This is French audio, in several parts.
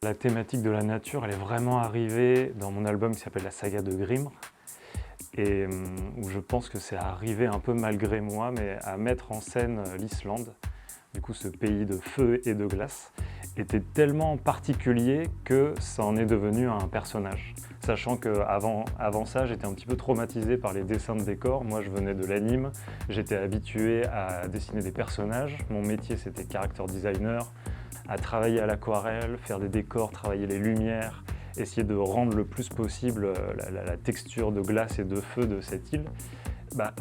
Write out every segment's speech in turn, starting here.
La thématique de la nature, elle est vraiment arrivée dans mon album qui s'appelle La Saga de Grimr, et où je pense que c'est arrivé un peu malgré moi, mais à mettre en scène l'Islande. Du coup, ce pays de feu et de glace était tellement particulier que ça en est devenu un personnage. Sachant qu'avant ça, j'étais un petit peu traumatisé par les dessins de décors. Moi, je venais de l'anime, j'étais habitué à dessiner des personnages. Mon métier, c'était character designer, à travailler à l'aquarelle, faire des décors, travailler les lumières, essayer de rendre le plus possible la texture de glace et de feu de cette île.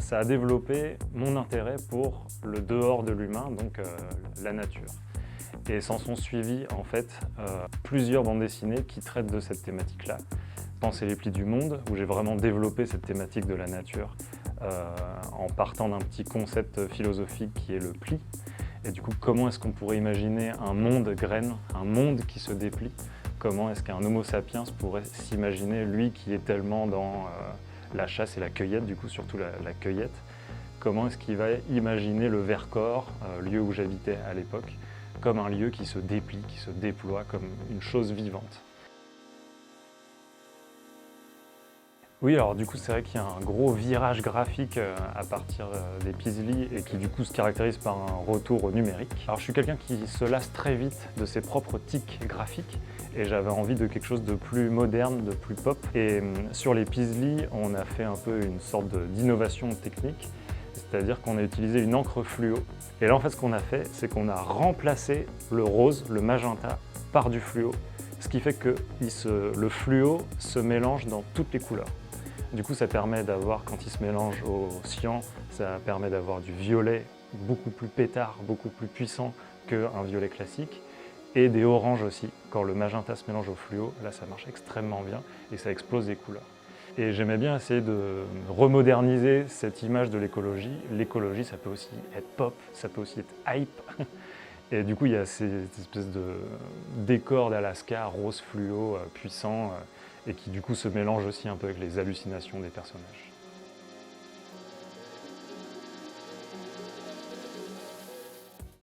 Ça a développé mon intérêt pour le dehors de l'humain, donc la nature. Et s'en sont suivis en fait plusieurs bandes dessinées qui traitent de cette thématique-là. Penser les plis du monde, où j'ai vraiment développé cette thématique de la nature en partant d'un petit concept philosophique qui est le pli. Et du coup, comment est-ce qu'on pourrait imaginer un monde graine, un monde qui se déplie? Comment est-ce qu'un homo sapiens pourrait s'imaginer, lui qui est tellement dans la chasse et la cueillette, du coup surtout la cueillette, comment est-ce qu'il va imaginer le Vercors, lieu où j'habitais à l'époque, comme un lieu qui se déplie, qui se déploie, comme une chose vivante. Oui, alors du coup, c'est vrai qu'il y a un gros virage graphique à partir des Paisley et qui du coup se caractérise par un retour au numérique. Alors je suis quelqu'un qui se lasse très vite de ses propres tics graphiques et j'avais envie de quelque chose de plus moderne, de plus pop. Et sur les Paisley, on a fait un peu une sorte d'innovation technique, c'est-à-dire qu'on a utilisé une encre fluo. Et là en fait ce qu'on a fait, c'est qu'on a remplacé le rose, le magenta, par du fluo. Ce qui fait que le fluo se mélange dans toutes les couleurs. Du coup, ça permet d'avoir, quand il se mélange au cyan, ça permet d'avoir du violet beaucoup plus pétard, beaucoup plus puissant qu'un violet classique, et des oranges aussi. Quand le magenta se mélange au fluo, là ça marche extrêmement bien et ça explose les couleurs. Et j'aimais bien essayer de remoderniser cette image de l'écologie. L'écologie, ça peut aussi être pop, ça peut aussi être hype. Et du coup, il y a cette espèce de décor d'Alaska rose fluo puissant et qui du coup se mélange aussi un peu avec les hallucinations des personnages.